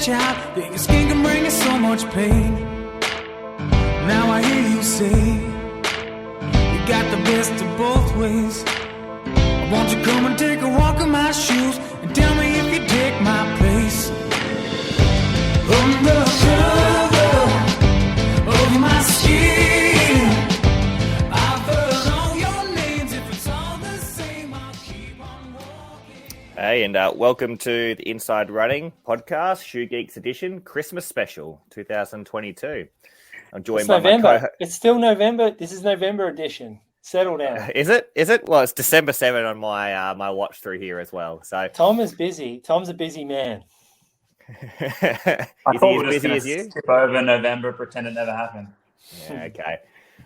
child that your skin can bring you so much pain. Now I hear you say you got the best of both ways. Won't you come and take a walk in my shoes and tell me if you take my place? Undercover of my skin, I've heard all your names. If it's all the same, I'll keep on walking. Hey, and welcome to the Inside Running podcast, Shoe Geeks edition, Christmas special 2022. I'm joined It's by November. my It's still November. This is November edition. Settle down. Is it? Well, it's December 7 on my my watch through here as well. So Tom is busy. Tom's a busy man. Is I he thought we were as just busy going as you? to skip over November, pretend it never happened. Yeah, okay.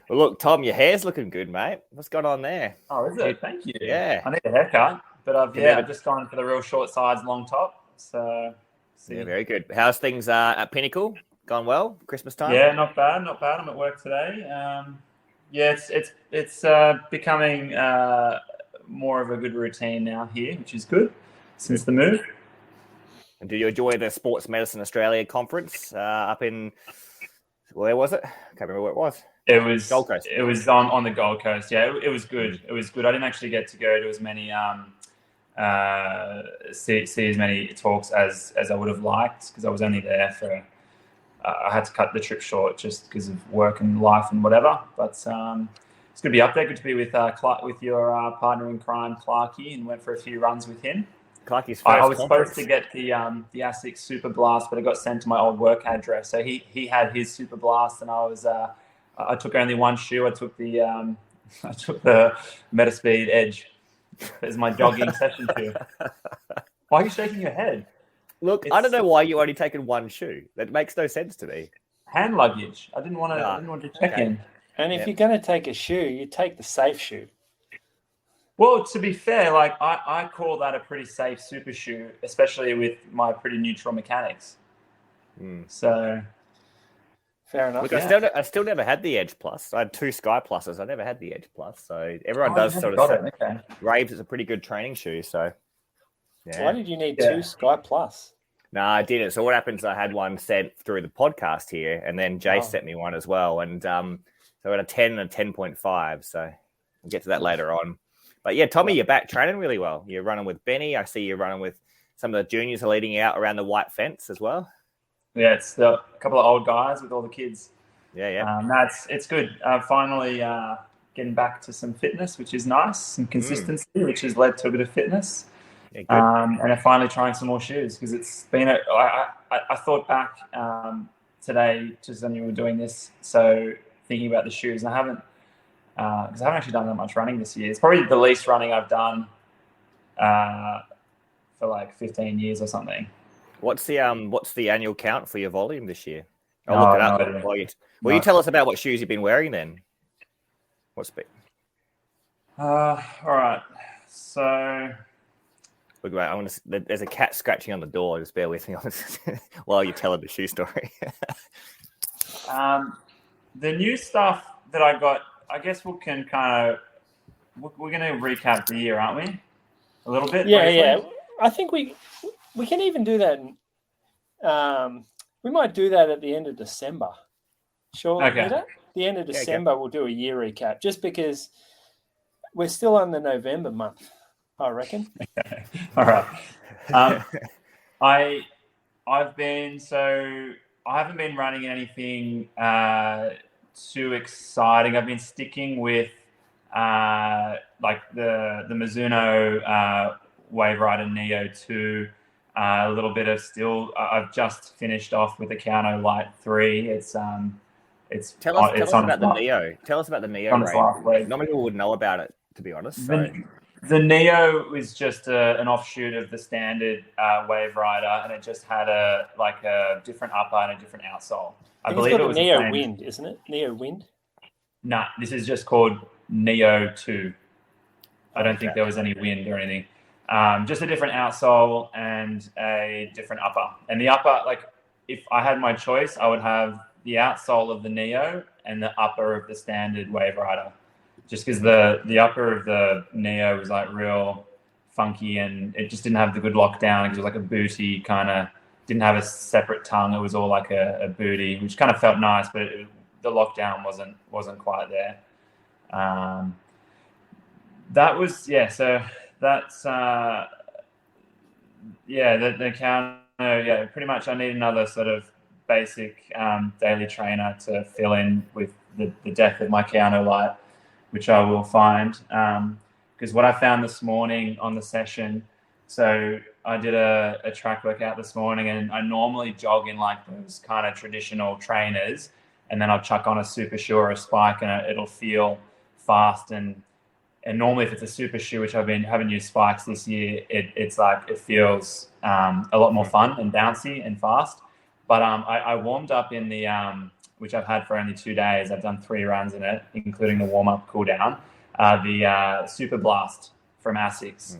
Well, look, Tom, your hair's looking good, mate. What's going on there? Oh, is it? Thank you. Yeah. I need a haircut, but I've Yeah. just gone for the real short sides, long top. So, Yeah, very good. How's things at Pinnacle? Gone well? Christmas time? Yeah, not bad. I'm at work today. Yeah, it's becoming more of a good routine now here, which is good since the move. And do you enjoy the Sports Medicine Australia conference up in, where was it? I can't remember where it was. It was Gold Coast. It was on the Gold Coast. Yeah, it was good. It was good. I didn't actually get to go to as many see as many talks as I would have liked because I was only there for. I had to cut the trip short just because of work and life and whatever. But it's good to be up there. Good to be with your partner in crime, Clarkey, and went for a few runs with him. Clarkey's first I was conference. supposed to get the ASICS Super Blast, but it got sent to my old work address. So he had his Super Blast, and I took only one shoe. I took the Metaspeed Edge as my jogging session shoe. Why are you shaking your head? Look, I don't know why you only taken one shoe. That makes no sense to me. Hand luggage. I didn't want to check in. And if you're going to take a shoe, you take the safe shoe. Well, to be fair, like I call that a pretty safe super shoe, especially with my pretty neutral mechanics. So, Fair enough. Look, I still never had the Edge Plus. I had two Sky Pluses. I never had the Edge Plus. So everyone does sort of say, raves it's a pretty good training shoe. So yeah. Why did you need two Sky Plus? No, I didn't. So what happens, I had one sent through the podcast here, and then Jay sent me one as well. And so I got a 10 and a 10.5. So we'll get to that later on. But yeah, Tommy, you're back training really well. You're running with Benny. I see you're running with some of the juniors are leading you out around the white fence as well. Yeah, it's a couple of old guys with all the kids. Yeah. It's good. Finally getting back to some fitness, which is nice, some consistency, which has led to a bit of fitness. Yeah, and I'm finally trying some more shoes because it's been I thought back today just when you were doing this, so thinking about the shoes, and I haven't because I haven't actually done that much running this year. It's probably the least running I've done for like 15 years or something. What's the annual count for your volume this year? I'll look it up. Will you tell us about what shoes you've been wearing then? What's been? All right. So Look, mate, there's a cat scratching on the door. Just bear with me on this while you're telling the shoe story. The new stuff that I got, I guess we're going to recap the year, aren't we? A little bit. Yeah, briefly? yeah. I think we can even do that. We might do that at the end of December. Sure. Okay. The end of December, we'll do a year recap, just because we're still on the November month, I reckon. Okay. All right. I haven't been running anything too exciting. I've been sticking with like the Mizuno Wave Rider Neo 2. A little bit of still. I've just finished off with the Kano Light 3. Tell us about the Neo. Tell us about the Neo. Not many people would know about it, to be honest. So. The Neo is just an offshoot of the standard Wave Rider, and it just had a different upper and a different outsole. I believe it was Neo Wind, isn't it? Neo Wind. No, this is just called Neo 2. I don't think there was any wind or anything. Just a different outsole and a different upper. And the upper, like, if I had my choice, I would have the outsole of the Neo and the upper of the standard Wave Rider. Just because the upper of the Neo was like real funky and it just didn't have the good lockdown. It was like a booty kind of didn't have a separate tongue. It was all like a booty, which kind of felt nice, but the lockdown wasn't quite there. That was So that's the counter. Pretty much. I need another sort of basic daily trainer to fill in with the depth of my Keanu light, which I will find. Because what I found this morning on the session, so I did a track workout this morning, and I normally jog in like those kind of traditional trainers, and then I'll chuck on a super shoe or a spike, and it'll feel fast. And normally if it's a super shoe, which haven't used spikes this year, it's like it feels a lot more fun and bouncy and fast. But I warmed up in the which I've had for only 2 days. I've done 3 runs in it, including the warm up, cool down. The Super Blast from Asics.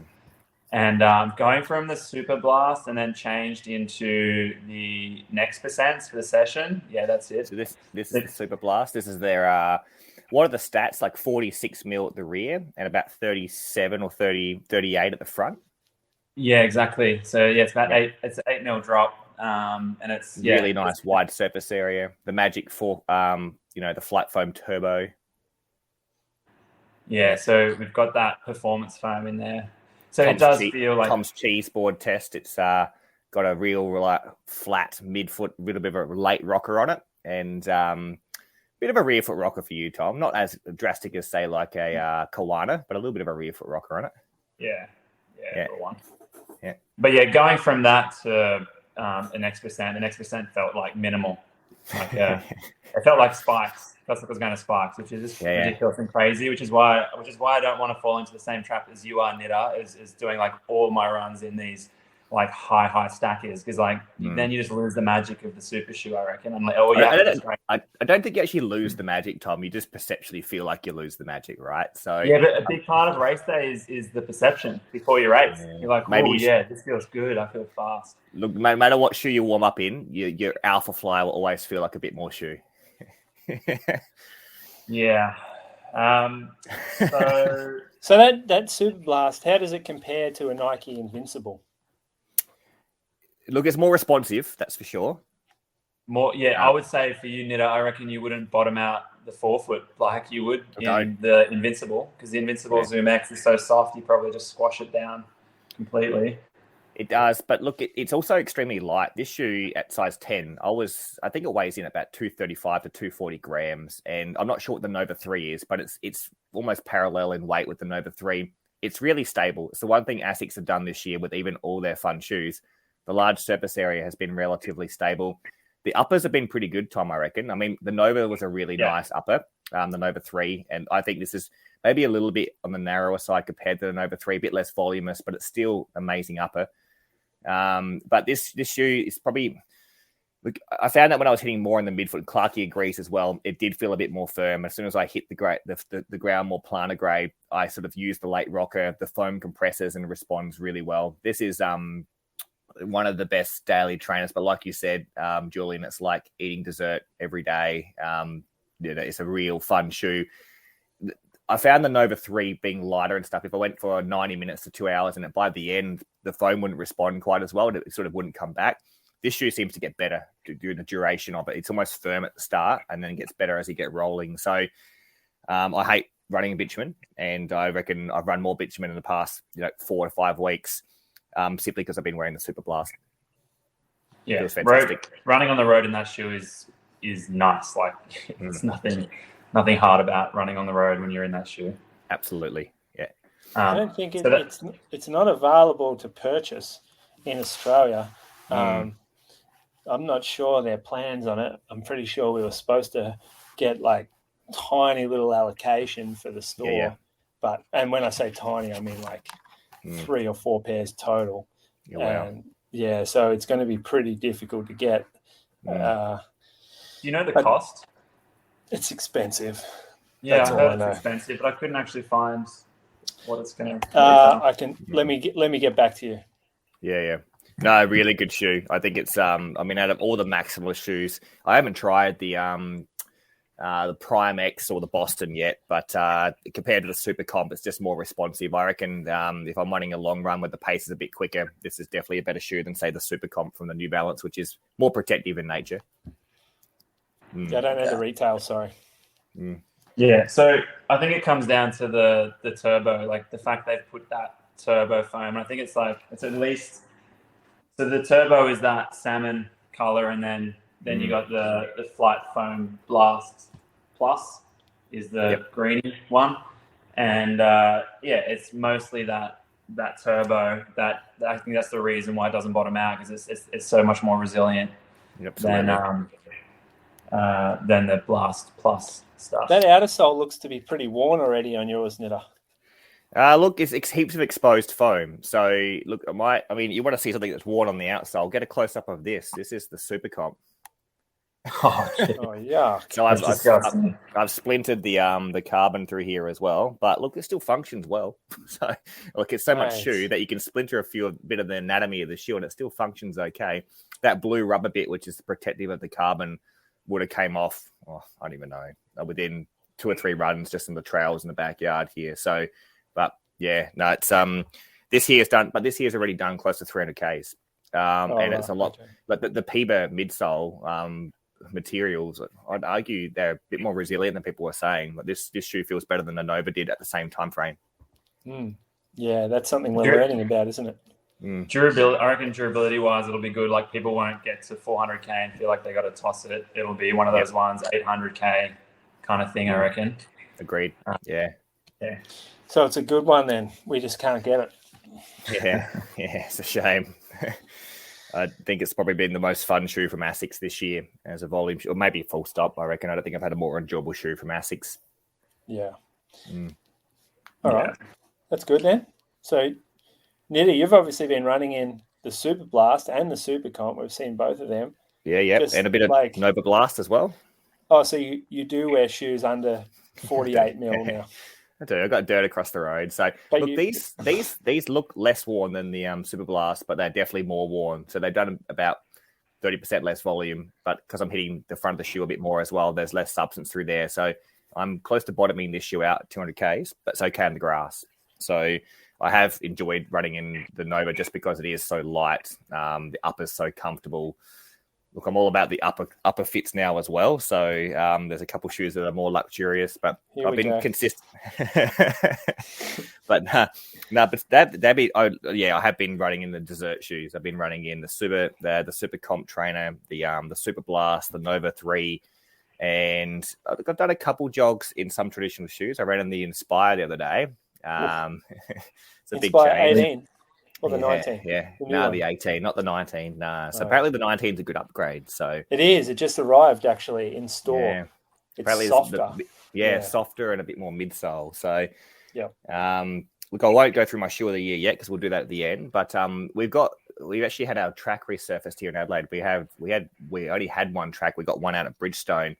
And going from the Super Blast and then changed into the Next Percents for the session. Yeah, that's it. So this is the Super Blast. This is their, what are the stats? Like 46 mil at the rear and about 37 or 38 at the front. Yeah, exactly. So yeah, it's about 8. It's an 8 mil drop. And it's really nice wide surface area. The Magic 4, the flat foam turbo. Yeah, so we've got that performance foam in there. So it does feel like Tom's cheese board test. It's got a real flat midfoot, little bit of a late rocker on it, and bit of a rear foot rocker for you, Tom. Not as drastic as say like a Kawana, but a little bit of a rear foot rocker on it. Yeah. One. Yeah, but yeah, going from that to an X percent, the X percent felt like minimal. Like it felt like spikes. That's like I was going to spikes, which is just ridiculous and crazy. Which is why I don't want to fall into the same trap as you are, Nitta, is doing like all my runs in these like high stackers, because like then you just lose the magic of the super shoe, I reckon. I'm like, I don't think you actually lose the magic, Tom. You just perceptually feel like you lose the magic, right? So yeah, but a big part of race day is the perception before you race. You're like, this feels good. I feel fast. Look, no matter what shoe you warm up in, your Alpha Fly will always feel like a bit more shoe. Yeah. So that Super Blast, how does it compare to a Nike Invincible? Look, it's more responsive, that's for sure. More, I would say for you, Nitta, I reckon you wouldn't bottom out the forefoot like you would in the Invincible, because the Invincible Zoom X is so soft, you probably just squash it down completely. It does, but look, it's also extremely light. This shoe at size 10, I think it weighs in about 235 to 240 grams, and I'm not sure what the Nova 3 is, but it's almost parallel in weight with the Nova 3. It's really stable. It's the one thing Asics have done this year with even all their fun shoes. The large surface area has been relatively stable. The uppers have been pretty good, Tom, I reckon. I mean, the Nova was a really nice upper, the Nova 3, and I think this is maybe a little bit on the narrower side compared to the Nova 3, a bit less voluminous, but it's still amazing upper. But this shoe is probably, look, I found that when I was hitting more in the midfoot, Clarky agrees as well, it did feel a bit more firm. As soon as I hit the ground more planar grade, I sort of used the late rocker, the foam compressors, and responds really well. This is one of the best daily trainers, but like you said, Julian, it's like eating dessert every day. It's a real fun shoe. I found the Nova 3 being lighter and stuff. If I went for 90 minutes to 2 hours and by the end, the foam wouldn't respond quite as well. It sort of wouldn't come back. This shoe seems to get better during the duration of it. It's almost firm at the start and then it gets better as you get rolling. So I hate running bitumen, and I reckon I've run more bitumen in the past 4 to 5 weeks simply because I've been wearing the Super Blast. Yeah, running on the road in that shoe is nice. Like it's nothing hard about running on the road when you're in that shoe. Absolutely, yeah. I don't think it's not available to purchase in Australia. I'm not sure their plans on it. I'm pretty sure we were supposed to get like tiny little allocation for the store. But when I say tiny, I mean like 3 or 4 pairs total. Wow. So it's going to be pretty difficult to get. Do you know the cost? It's expensive. Yeah, I heard it's expensive, but I couldn't actually find what it's going to. I can let me get back to you. Yeah. No, really good shoe. I think it's out of all the maximalist shoes, I haven't tried the the Prime X or the Boston yet, but compared to the Super Comp, it's just more responsive. I reckon if I'm running a long run where the pace is a bit quicker, this is definitely a better shoe than, say, the Super Comp from the New Balance, which is more protective in nature. Yeah, I don't know the retail, sorry. Yeah, so I think it comes down to the turbo, like the fact they've put that turbo foam. I think it's at least, so the turbo is that salmon color, and then you got the Flight Foam Blast Plus is the greeny one, and it's mostly that turbo. That I think that's the reason why it doesn't bottom out, because it's so much more resilient than the Blast Plus stuff. That outer sole looks to be pretty worn already on yours, Nitta. Look, it's heaps of exposed foam. So look, you want to see something that's worn on the outsole? Get a close up of this. This is the Super Comp. Oh yeah. So I've splintered the carbon through here as well, but look, it still functions well. So look, it's so much shoe that you can splinter a bit of the anatomy of the shoe, and it still functions okay. That blue rubber bit, which is protective of the carbon, would have came off. Oh, I don't even know, within 2 or 3 runs just in the trails in the backyard here. So, but yeah, no, it's this year's done, but this year's already done close to 300 Ks, and it's a lot. But the Piba midsole materials, I'd argue they're a bit more resilient than people were saying. But this shoe feels better than the Nova did at the same time frame. Yeah, that's something we're learning about, isn't it? Durability, I reckon durability wise, it'll be good. Like people won't get to 400K and feel like they got to toss it. It'll be one of those ones, 800K kind of thing, I reckon. Agreed. Yeah. So it's a good one then. We just can't get it. Yeah, it's a shame. I think it's probably been the most fun shoe from Asics this year as a volume shoe, or maybe full stop. I reckon. I don't think I've had a more enjoyable shoe from Asics. Yeah. All right. That's good then. So, Nitta, you've obviously been running in the Super Blast and the Super Comp. We've seen both of them. Yeah, and a bit of Nova Blast as well. Oh, so you do wear shoes under 48 mil now. I do. I got dirt across the road. So but look, these look less worn than the Super Blast, but they're definitely more worn. So they've done about 30% less volume, but because I'm hitting the front of the shoe a bit more as well, there's less substance through there. So I'm close to bottoming this shoe out at 200 Ks, but it's okay on the grass. So I have enjoyed running in the Nova just because it is so light. The upper's so comfortable. Look, I'm all about the upper fits now as well. So there's a couple shoes that are more luxurious, but I've been consistent. But I have been running in the dessert shoes. I've been running in the Super Comp Trainer, the Super Blast, the Nova 3, and I've done a couple jogs in some traditional shoes. I ran in the Inspire the other day. It's a big change. 18. Or the 19? The 18, not the 19. Nah. So apparently the 19 is a good upgrade. So it is. It just arrived actually in store. Yeah. It's apparently softer. Softer and a bit more midsole. So look, I won't go through my shoe of the year yet because we'll do that at the end. But we've actually had our track resurfaced here in Adelaide. We only had one track. We got one out at Bridgestone.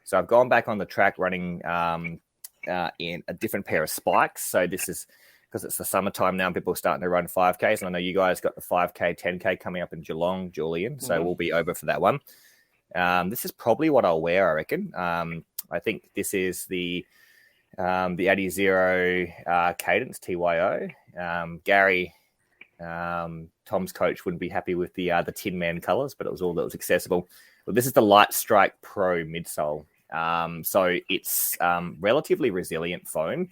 So I've gone back on the track running in a different pair of spikes. So this is because it's the summertime now and people are starting to run 5Ks. And I know you guys got the 5K, 10K coming up in Geelong, Julian. So we'll be over for that one. This is probably what I'll wear, I reckon. I think this is the Adizero Cadence TYO. Gary, Tom's coach, wouldn't be happy with the Tin Man colours, but it was all that was accessible. Well, this is the Light Strike Pro midsole. So it's relatively resilient foam.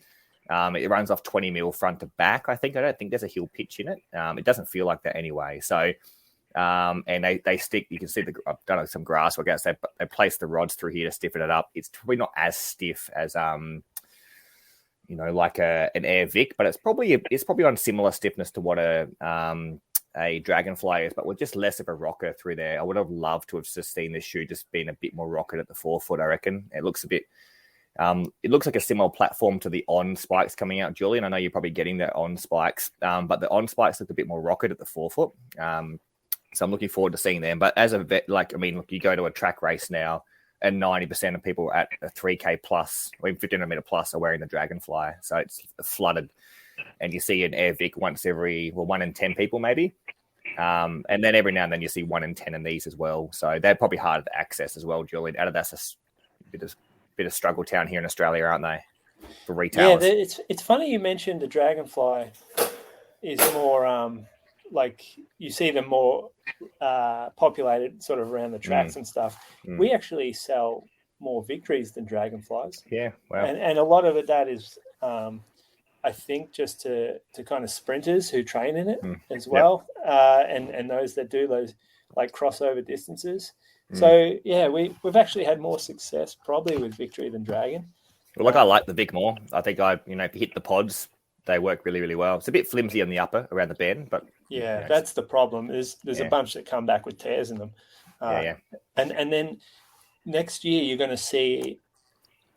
It runs off 20 mil front to back. I don't think there's a heel pitch in it. It doesn't feel like that anyway. So, and they stick. You can see I've done some grass work out. So they place the rods through here to stiffen it up. It's probably not as stiff as like an Air Vic, but it's probably on similar stiffness to what a Dragonfly is, but with just less of a rocker through there. I would have loved to have just seen this shoe just being a bit more rocket at the forefoot. I reckon it looks a bit. It looks like a similar platform to the On spikes coming out, Julian. I know you're probably getting the On spikes, but the On spikes look a bit more rocket at the forefoot. So I'm looking forward to seeing them. But as a vet, look, you go to a track race now, and 90% of people at a 3K plus, or even 1500 meter plus, are wearing the Dragonfly. So it's flooded, and you see an Air Vic one in 10 people maybe. And then every now and then you see 1 in 10 in these as well. So they're probably harder to access as well, Julian. Adidas is a bit of struggle town here in Australia, aren't they? For retailers. Yeah, it's funny you mentioned the Dragonfly is more like you see them more populated sort of around the tracks and stuff. We actually sell more Victories than Dragonflies. Yeah, wow. And a lot of that is I think just to kind of sprinters who train in it as well, and those that do those like crossover distances. So yeah, we've actually had more success probably with Victory than Dragon. Well, look, I like the Vic more. I think if you hit the pods, they work really, really well. It's a bit flimsy on the upper around the bend, but that's the problem. There's a bunch that come back with tears in them. And then next year you're going to see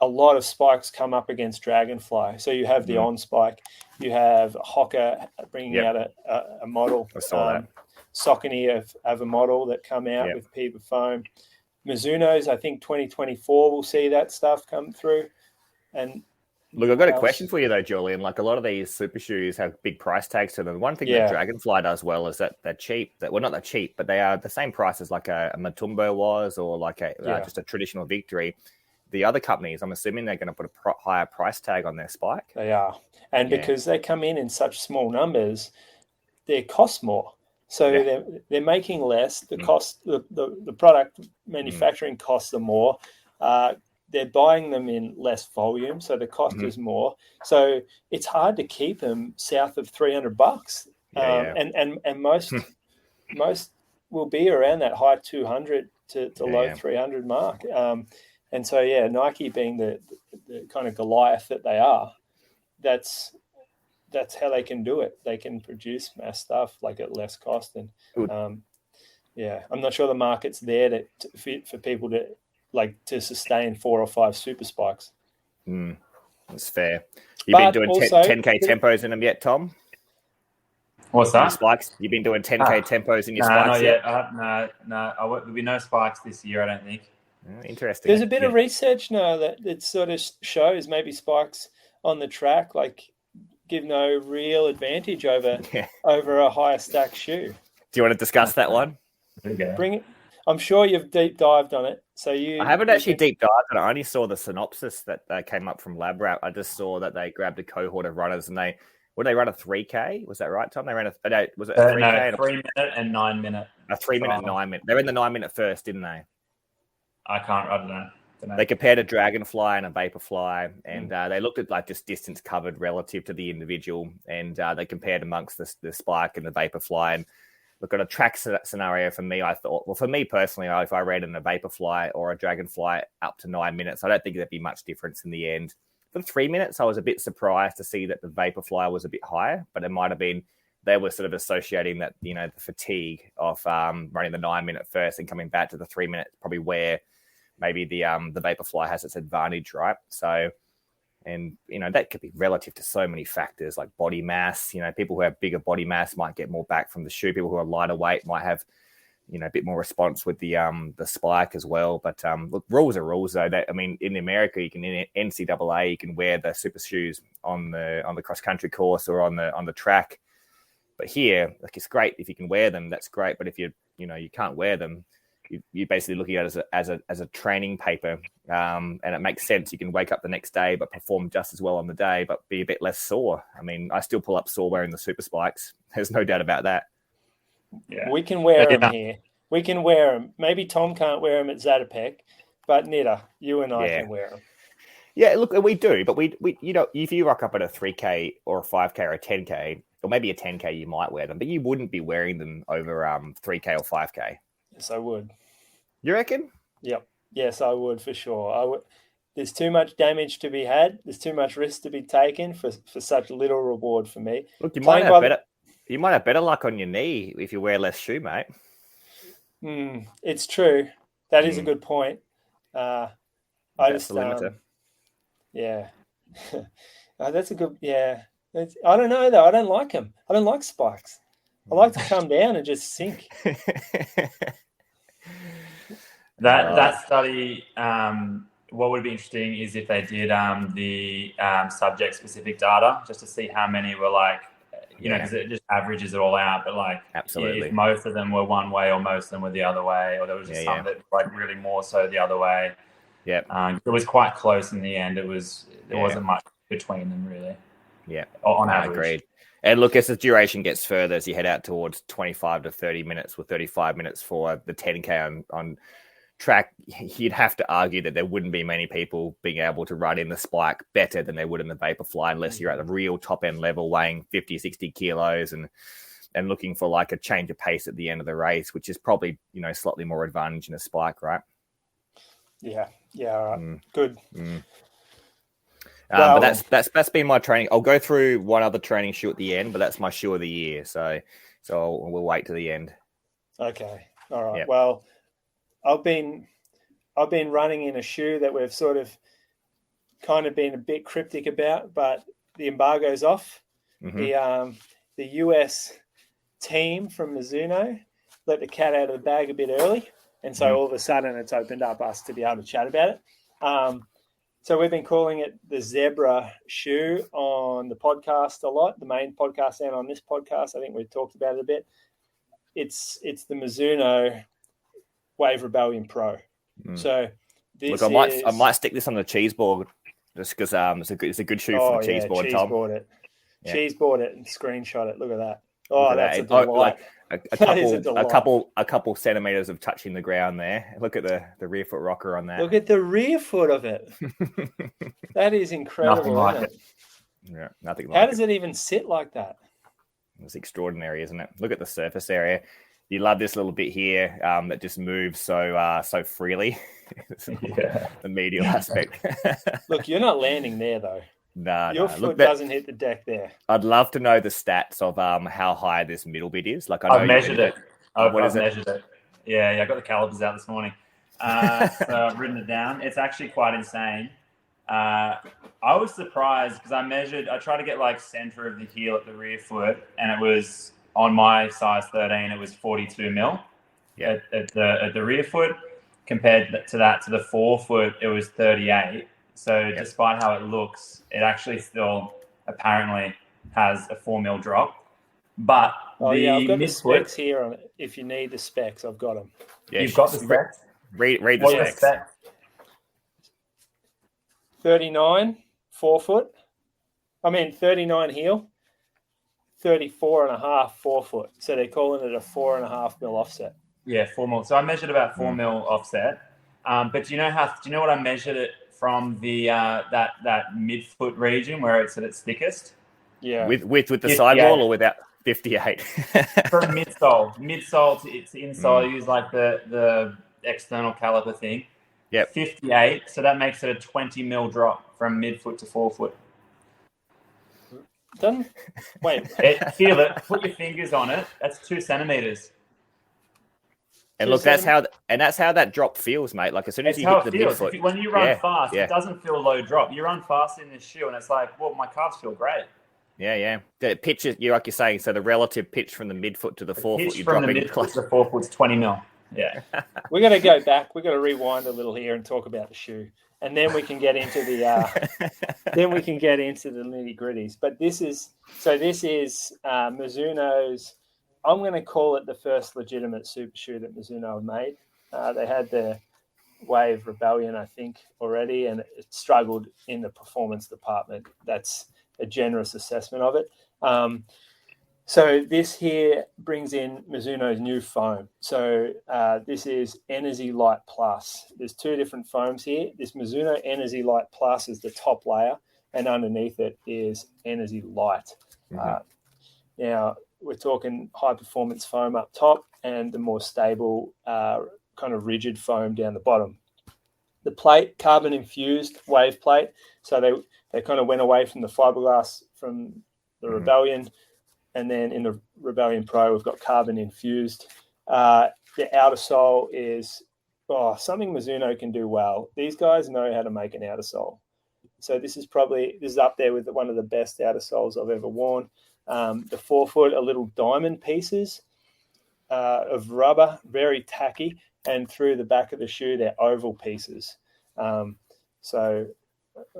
a lot of spikes come up against Dragonfly. So you have the on spike, you have Hocker bringing out a model. I saw that. Saucony have a model that come out with Piva foam. Mizuno's, I think 2024 we'll see that stuff come through. And look, I've got a question for you though, Julian. Like a lot of these super shoes have big price tags to them. One thing that Dragonfly does well is that they're cheap. Not that cheap, but they are the same price as like a Matumbo was, or like just a traditional Victory. The other companies, I'm assuming they're going to put a higher price tag on their spike. They are, and because they come in such small numbers, they cost more. So they're making less. The cost, the product manufacturing costs them more. They're buying them in less volume, so the cost is more. So it's hard to keep them south of $300. And most will be around that high 200 to low 300 mark. And so Nike being the kind of Goliath that they are, that's how they can do it. They can produce mass stuff like at less cost. And I'm not sure the market's there for people to sustain 4 or 5 super spikes. That's fair. You've been doing 10K tempos in them yet, Tom? What's that? Spikes? You've been doing 10K tempos in your spikes not yet? No. There'll be no spikes this year, I don't think. Interesting. There's a bit of research now that it sort of shows maybe spikes on the track give no real advantage over a higher stack shoe. Do you want to discuss that one? Bring it. I'm sure you've deep dived on it. I haven't actually deep dived, and I only saw the synopsis that came up from LabRap. I just saw that they grabbed a cohort of runners and they run a 3K? Was that right, Tom? They ran was it a 3K? 3 minute and 9 minute. A 3 minute and 9 minute. They're in the 9 minute first, didn't they? I don't know. They compared a Dragonfly and a Vaporfly, and they looked at just distance covered relative to the individual, and they compared amongst the Spike and the Vaporfly. And look, at a track scenario for me, I thought, well, for me personally, if I ran in a Vaporfly or a Dragonfly up to 9 minutes, I don't think there'd be much difference in the end. For 3 minutes, I was a bit surprised to see that the Vaporfly was a bit higher, but it might have been they were sort of associating that, the fatigue of running the 9 minute first and coming back to the 3 minute, probably where maybe the Vaporfly has its advantage, right? So, and that could be relative to so many factors like body mass. People who have bigger body mass might get more back from the shoe. People who are lighter weight might have, a bit more response with the spike as well. But look, rules are rules, though. In America, you can in NCAA, you can wear the super shoes on the cross country course or on the track. But here, it's great if you can wear them. That's great. But if you can't wear them, you're basically looking at it as a training paper, and it makes sense. You can wake up the next day but perform just as well on the day, but be a bit less sore. I still pull up sore wearing the super spikes. There's no doubt about that. Yeah. We can wear them here. We can wear them. Maybe Tom can't wear them at Zatopek, but Nitta, you and I can wear them. Yeah, look, we do, but we if you rock up at a 3K or a 5K or a 10K, or maybe a 10K, you might wear them, but you wouldn't be wearing them over 3K or 5K. Yes, I would. You reckon? Yep. Yes, I would for sure. I would. There's too much damage to be had. There's too much risk to be taken for such little reward for me. Look, you might have better luck on your knee if you wear less shoe, mate. It's true. That is a good point. That's the limiter. Yeah. That's a good. Yeah. I don't know though. I don't like them. I don't like spikes. I like to come down and just sink. That study, what would be interesting is if they did the subject-specific data, just to see how many were because it just averages it all out. But absolutely, if most of them were one way or most of them were the other way, or there was just some that really more so the other way. Yeah. It was quite close in the end. There wasn't much between them really. Yeah. On average. Agreed. And look, as the duration gets further, as you head out towards 25 to 30 minutes or 35 minutes for the 10K on track, you'd have to argue that there wouldn't be many people being able to run in the spike better than they would in the Vaporfly unless you're at the real top end level weighing 50, 60 kilos and looking for like a change of pace at the end of the race, which is probably, slightly more advantage in a spike, right? Yeah. All right. Good. But that's been my training. I'll go through one other training shoe at the end, but that's my shoe of the year. So we'll wait to the end. Okay. All right. Yep. Well, I've been running in a shoe that we've sort of kind of been a bit cryptic about, but the embargo's off. Mm-hmm. The US team from Mizuno let the cat out of the bag a bit early, and so all of a sudden it's opened up us to be able to chat about it. So we've been calling it the Zebra shoe on the podcast a lot, the main podcast and on this podcast. I think we've talked about it a bit. It's the Mizuno Wave Rebellion Pro. So this I might stick this on the cheese board just because it's a good shoe for the cheese board, Tom. Cheese board it and screenshot it. Look at that. Oh, that's a delight. A couple centimeters of touching the ground there. Look at the rear foot rocker on that. Look at the rear foot of it. That is incredible. Nothing like it. Yeah, nothing like it. How does it even sit like that? It's extraordinary, isn't it? Look at the surface area. You love this little bit here that just moves so freely. The medial aspect. Look, you're not landing there though. Your foot doesn't hit the deck there. I'd love to know the stats of how high this middle bit is. Like I've measured it. I've measured it. Yeah, I got the calipers out this morning. So I've written it down. It's actually quite insane. I was surprised because I tried to get like center of the heel at the rear foot, and it was on my size 13. It was 42 mil at the rear foot. Compared to the forefoot, it was 38. So despite how it looks, it actually still apparently has a 4 mil drop. But I've got the specs here on it. If you need the specs, I've got them. Yeah, you've got the specs? Read the specs. 39 forefoot. 39 heel. 34.5 forefoot. So they're calling it a 4.5 mil offset. Yeah, 4 mil. So I measured about 4 mil offset. But do you know what I measured it from the that midfoot region where it's at its thickest? Yeah. With the sidewall or without 58? From midsole to its insole, use like the external caliper thing. Yeah. 58. So that makes it a 20 mil drop from midfoot to forefoot. Done. Wait. Feel it. Put your fingers on it. That's 2 centimeters. And look, that's how that drop feels, mate. Like as soon as you hit the midfoot, when you run fast, it doesn't feel low drop. You run fast in this shoe, and it's like, well, my calves feel great. Yeah. The pitch is, like you're saying, so the relative pitch from the midfoot to the forefoot, you're from dropping the midfoot to the forefoot's 20 mil. Yeah. We're going to go back. We're going to rewind a little here and talk about the shoe, and then we can get into the nitty gritties. But this is Mizuno's. I'm going to call it the first legitimate super shoe that Mizuno have made. They had the Wave Rebellion, I think, already, and it struggled in the performance department. That's a generous assessment of it. So this here brings in Mizuno's new foam. So this is Energy Light Plus. There's 2 different foams here. This Mizuno Energy Light Plus is the top layer, and underneath it is Energy Light. Now, we're talking high-performance foam up top and the more stable, kind of rigid foam down the bottom. The plate, carbon-infused wave plate. So they kind of went away from the fiberglass from the Rebellion. And then in the Rebellion Pro, we've got carbon-infused. The outer sole is something Mizuno can do well. These guys know how to make an outer sole. So this is up there with one of the best outer soles I've ever worn. The forefoot are little diamond pieces of rubber, very tacky, and through the back of the shoe, they're oval pieces. So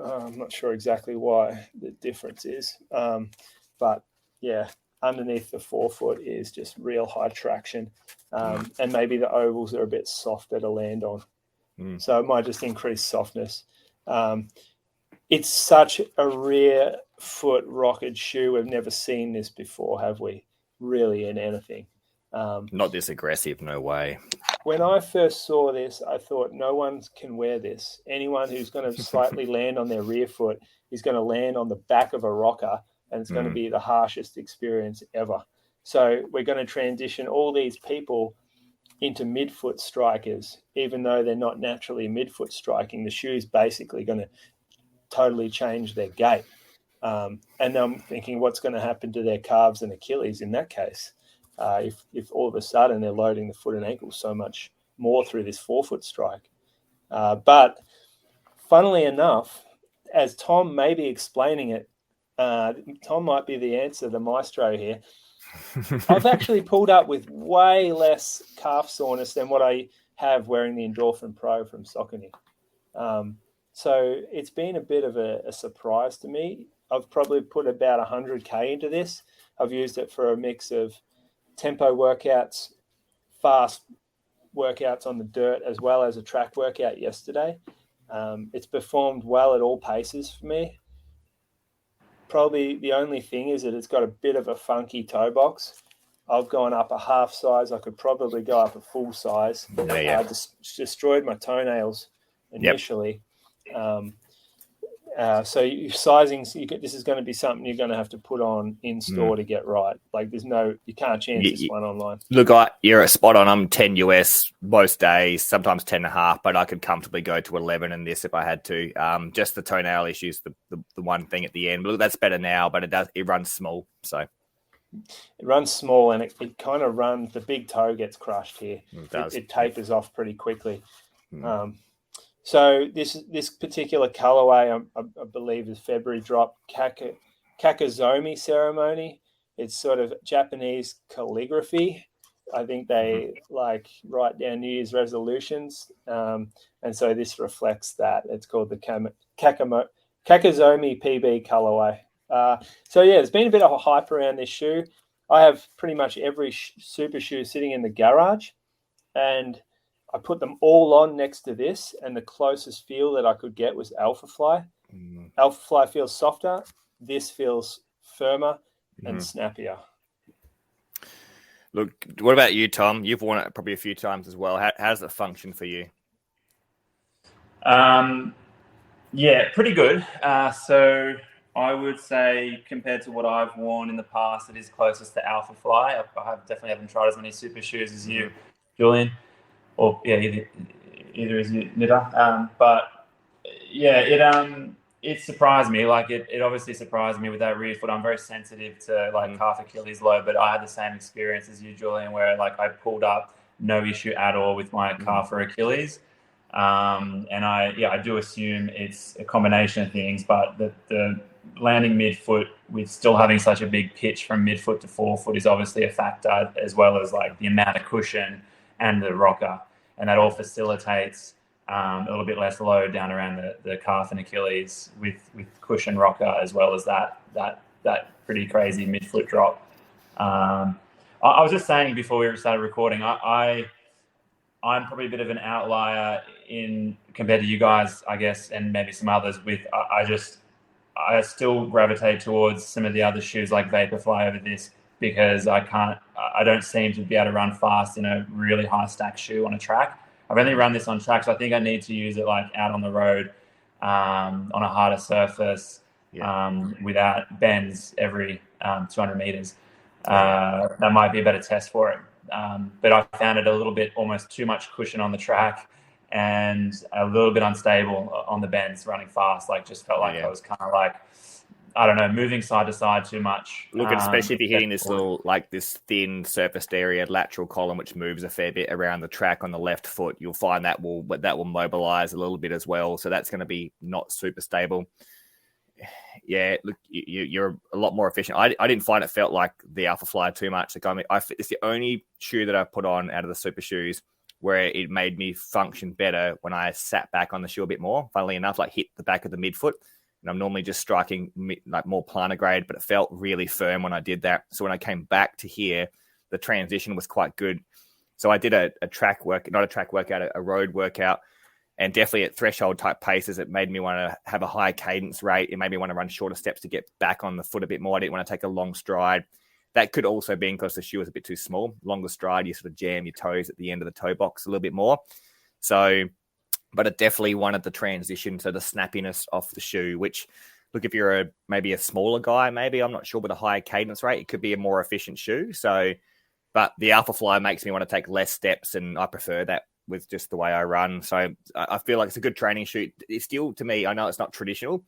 I'm not sure exactly why the difference is. But, yeah, underneath the forefoot is just real high traction. And maybe the ovals are a bit softer to land on. So it might just increase softness. It's such a rear foot rocket shoe. We've never seen this before, have we? Really, in anything. Not this aggressive, no way. When I first saw this, I thought no one can wear this. Anyone who's going to slightly land on their rear foot is going to land on the back of a rocker, and it's going to be the harshest experience ever. So we're going to transition all these people into midfoot strikers, even though they're not naturally midfoot striking. The shoe's basically going to totally change their gait. And I'm thinking, what's going to happen to their calves and Achilles in that case? If all of a sudden they're loading the foot and ankle so much more through this forefoot strike. But funnily enough, as Tom may be explaining it, Tom might be the answer, the maestro here. I've actually pulled up with way less calf soreness than what I have wearing the Endorphin Pro from Saucony. So it's been a bit of a surprise to me. I've probably put about 100K into this. I've used it for a mix of tempo workouts, fast workouts on the dirt, as well as a track workout yesterday. It's performed well at all paces for me. Probably the only thing is that it's got a bit of a funky toe box. I've gone up a half size. I could probably go up a full size. I destroyed my toenails initially. So sizing, this is going to be something you're going to have to put on in store to get right. Like you can't change this one online. Look, you're spot on. I'm 10 US most days, sometimes 10.5, but I could comfortably go to 11 in this if I had to. Just the toenail issues, the one thing at the end. Look, that's better now, but it runs small. So it runs small, and it kind of runs. The big toe gets crushed here. It tapers off pretty quickly. So this particular colorway, I believe, is February drop, Kakazomi ceremony. It's sort of Japanese calligraphy. I think they write down New Year's resolutions. And so this reflects that. It's called the Kakazomi PB colorway. There's been a bit of a hype around this shoe. I have pretty much every super shoe sitting in the garage, and I put them all on next to this, and the closest feel that I could get was Alpha Fly. Alpha Fly feels softer. This feels firmer and snappier. Look, what about you, Tom? You've worn it probably a few times as well. How does it function for you? Pretty good. So I would say compared to what I've worn in the past, it is closest to Alpha Fly. I definitely haven't tried as many super shoes as you, Julian. Or either is Nitta. It surprised me. It obviously surprised me with that rear foot. I'm very sensitive to calf Achilles low, but I had the same experience as you, Julian, where I pulled up, no issue at all with my calf or Achilles. And I do assume it's a combination of things, but the landing midfoot with still having such a big pitch from midfoot to forefoot is obviously a factor, as well as the amount of cushion and the rocker, and that all facilitates a little bit less load down around the calf and Achilles with cushion rocker, as well as that pretty crazy midfoot drop. I was just saying before we started recording, I'm probably a bit of an outlier compared to you guys, I guess, and maybe some others. I still gravitate towards some of the other shoes like Vaporfly over this, because I don't seem to be able to run fast in a really high stack shoe on a track. I've only run this on track, so I think I need to use it out on the road, on a harder surface, without bends every 200 meters. That might be a better test for it. But I found it a little bit almost too much cushion on the track and a little bit unstable on the bends running fast. Just felt like I was kind of I don't know, moving side to side too much. Look, especially if you're hitting this little, this thin surfaced area lateral column, which moves a fair bit around the track on the left foot, you'll find that will mobilize a little bit as well. So that's going to be not super stable. Yeah, look, you're a lot more efficient. I didn't find it felt like the Alpha Fly too much. It's the only shoe that I put on out of the super shoes where it made me function better when I sat back on the shoe a bit more. Funnily enough, hit the back of the midfoot. And I'm normally just striking more plantar grade, but it felt really firm when I did that. So when I came back to here, the transition was quite good. So I did a road workout, And definitely at threshold type paces, it made me want to have a higher cadence rate. It made me want to run shorter steps to get back on the foot a bit more. I didn't want to take a long stride. That could also be because the shoe was a bit too small. Longer stride, you sort of jam your toes at the end of the toe box a little bit more. So, but it definitely wanted the transition to the snappiness of the shoe, which, look, if you're maybe a smaller guy, maybe, I'm not sure, with a higher cadence rate, it could be a more efficient shoe. So, but the Alpha Fly makes me want to take less steps, and I prefer that with just the way I run. So I feel like it's a good training shoe. It's still, to me, I know it's not traditional,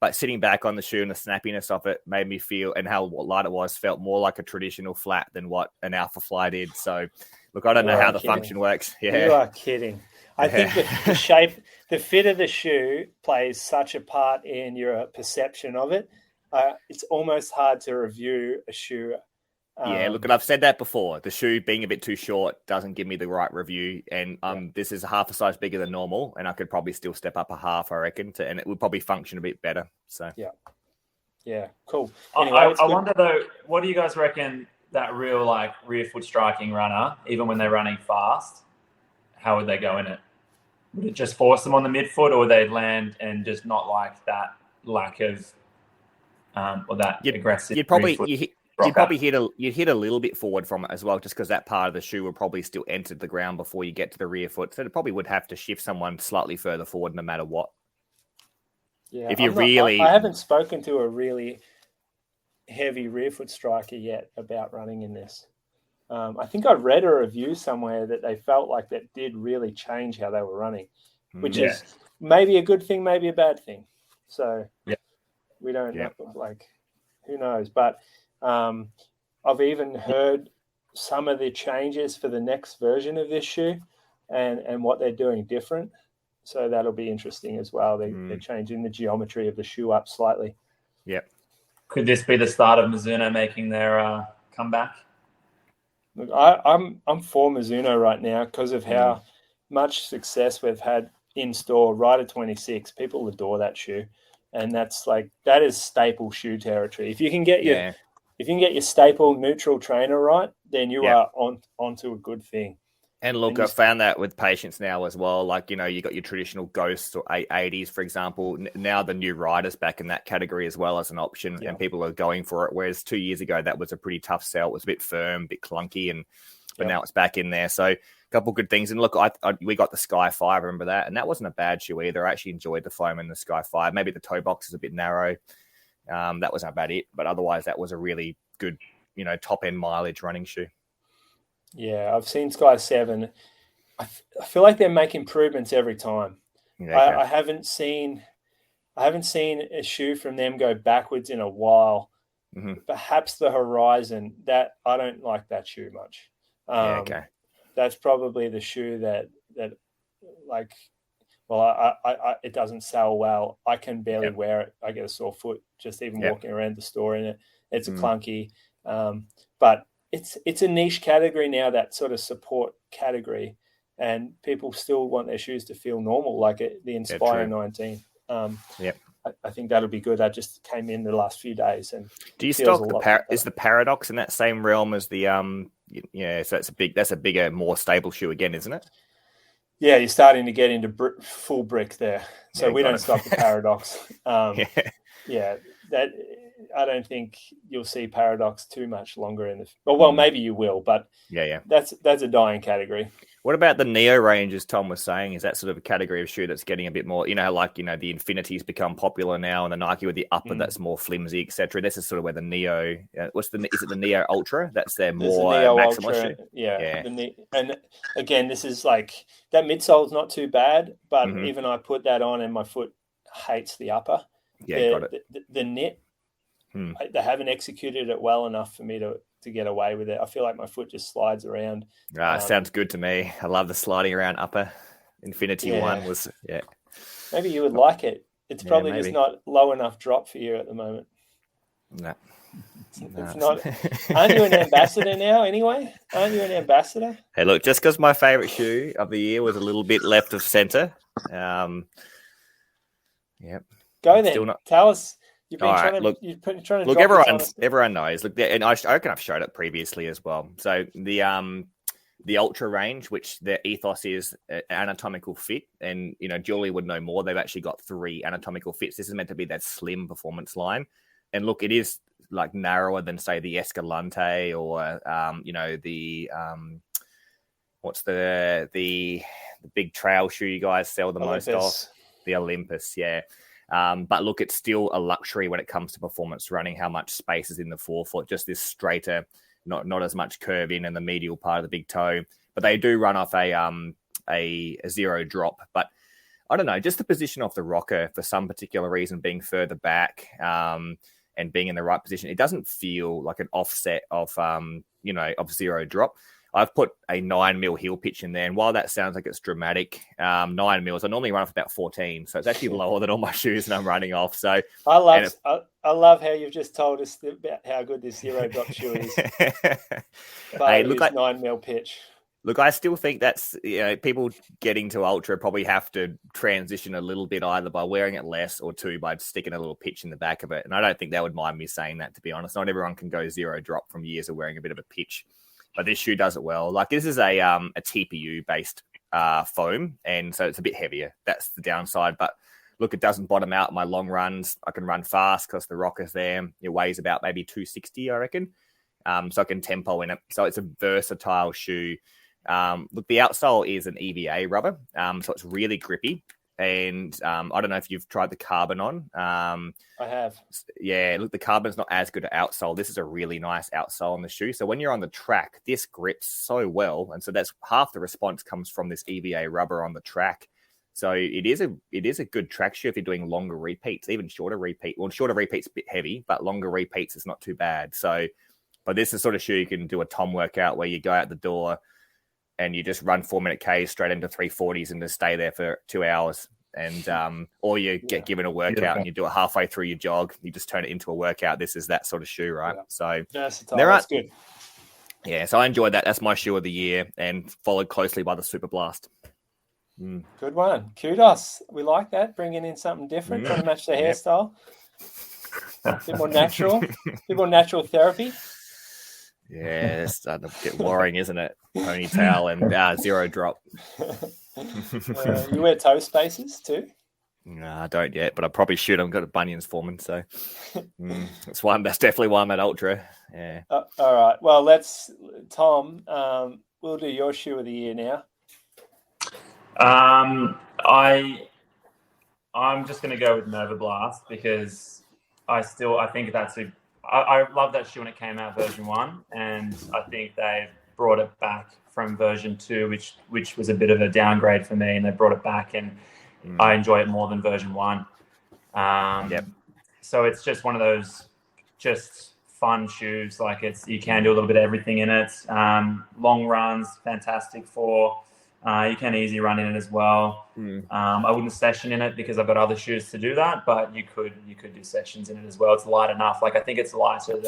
but sitting back on the shoe and the snappiness of it made me feel, and how light it was, felt more like a traditional flat than what an Alpha Fly did. So, look, I don't know how the function works. Yeah. You are kidding. I think the shape, the fit of the shoe plays such a part in your perception of it. It's almost hard to review a shoe. Yeah, look, and I've said that before. The shoe being a bit too short doesn't give me the right review. And this is half a size bigger than normal, and I could probably still step up a half, I reckon, and it would probably function a bit better. So yeah, cool. Anyway, I wonder though, what do you guys reckon that real like rear foot striking runner, even when they're running fast, how would they go in it? Would it just force them on the midfoot, or would they land and just not like that lack of or that aggressive? You'd probably hit a little bit forward from it as well, just because that part of the shoe will probably still enter the ground before you get to the rear foot. So it probably would have to shift someone slightly further forward, no matter what. Yeah, if you I haven't spoken to a really heavy rear foot striker yet about running in this. I think I read a review somewhere that they felt like that did really change how they were running, which is maybe a good thing, maybe a bad thing. So we don't know, who knows? But I've even heard some of the changes for the next version of this shoe and what they're doing different. So that'll be interesting as well. They're changing the geometry of the shoe up slightly. Yep. Could this be the start of Mizuno making their comeback? Look, I'm for Mizuno right now because of how much success we've had in store. Rider 26, people adore that shoe, and that is staple shoe territory. If you can get your staple neutral trainer right, then you are onto a good thing. And look, I've found that with patients now as well. Like, you got your traditional Ghosts or 880s, for example. Now the new Riders back in that category as well as an option, and people are going for it. Whereas 2 years ago, that was a pretty tough sell. It was a bit firm, a bit clunky, but now it's back in there. So a couple of good things. And look, we got the Sky 5, remember that? And that wasn't a bad shoe either. I actually enjoyed the foam in the Sky 5. Maybe the toe box is a bit narrow. That wasn't about it. But otherwise, that was a really good, top-end mileage running shoe. Yeah, I've seen Sky 7. I feel like they make improvements every time. I haven't seen a shoe from them go backwards in a while. Perhaps the Horizon, that I don't like that shoe much. That's probably the shoe that it doesn't sell well. I can barely wear it. I get a sore foot just even walking around the store in it. It's a clunky, but it's a niche category now, that sort of support category, and people still want their shoes to feel normal, like the Inspire 19. I think that'll be good. That just came in the last few days. And do you stock is the Paradox in that same realm as the so that's a bigger, more stable shoe again, isn't it? Yeah, you're starting to get into full brick there. So we don't stock the Paradox. That I don't think you'll see Paradox too much longer in the. Maybe you will, but that's a dying category. What about the Neo range, as Tom was saying? Is that sort of a category of shoe that's getting a bit more, the Infinity's become popular now, and the Nike with the upper that's more flimsy, etc. This is sort of where the Neo, is it the Neo Ultra? That's their more maximalist shoe. Yeah. And again, this is like, that midsole's not too bad, but even I put that on and my foot hates the upper. Yeah, got it. The knit, they haven't executed it well enough for me to get away with it. I feel like my foot just slides around. Sounds good to me. I love the sliding around upper. Infinity one was, Maybe you would like it. It's probably just not low enough drop for you at the moment. No. It's not. Aren't you an ambassador now anyway? Aren't you an ambassador? Hey, look, just because my favourite shoe of the year was a little bit left of centre. Go then. Tell us. You've been trying to everyone knows. Look, and I reckon I've showed it previously as well. So the the Ultra range, which their ethos is anatomical fit. And, Julie would know more. They've actually got 3 anatomical fits. This is meant to be that slim performance line. And look, it is like narrower than, say, the Escalante or, what's the big trail shoe you guys sell the most of? The Olympus, yeah. But look, it's still a luxury when it comes to performance running, how much space is in the forefoot, just this straighter, not as much curve in the medial part of the big toe. But they do run off a zero drop. But I don't know, just the position of the rocker for some particular reason being further back and being in the right position, it doesn't feel like an offset of zero drop. I've put a 9 mil heel pitch in there, and while that sounds like it's dramatic, 9 mils, I normally run off about 14, so it's actually lower than all my shoes that I'm running off. So I love how you've just told us about how good this zero drop shoe is. But hey, look, 9 mil pitch. Look, I still think that's people getting to Ultra probably have to transition a little bit either by wearing it less or 2 by sticking a little pitch in the back of it. And I don't think they would mind me saying that, to be honest. Not everyone can go zero drop from years of wearing a bit of a pitch. But this shoe does it well. Like, this is a TPU-based foam, and so it's a bit heavier. That's the downside. But look, it doesn't bottom out my long runs. I can run fast because the rocker's there. It weighs about maybe 260, I reckon. So I can tempo in it. So it's a versatile shoe. Look, the outsole is an EVA rubber, so it's really grippy. And I don't know if you've tried the carbon on. I have. Yeah, look, the carbon's not as good at outsole. This is a really nice outsole on the shoe. So when you're on the track, this grips so well. And so that's half the response comes from this EVA rubber on the track. So it is a good track shoe if you're doing longer repeats, even shorter repeats. Well, shorter repeats a bit heavy, but longer repeats is not too bad. So, but this is the sort of shoe you can do a Tom workout where you go out the door and you just run 4-minute Ks straight into 340s and just stay there for 2 hours. And or you get given a workout and you do it halfway through your jog, you just turn it into a workout. This is that sort of shoe, right? Yeah. So that's good. Yeah, so I enjoyed that. That's my shoe of the year, and followed closely by the Super Blast. Good one. Kudos. We like that. Bringing in something different, trying to match the hairstyle. A bit more natural. bit more natural therapy. Yeah, it's starting to get worrying, isn't it? Ponytail and zero drop. You wear toe spaces too? No, I don't yet, but I probably should. I've got a bunions forming, so that's definitely why I'm at Ultra. Yeah. All right. Well, Tom. We'll do your shoe of the year now. I'm just going to go with Nova Blast because I think that's I love that shoe when it came out version 1, and I think they've brought it back from version 2, which was a bit of a downgrade for me, and they brought it back, and I enjoy it more than version 1. So it's just one of those just fun shoes. Like, you can do a little bit of everything in it. Long runs, fantastic for. You can easy run in it as well. I wouldn't session in it because I've got other shoes to do that, but you could do sessions in it as well. It's light enough. Like, I think it's lighter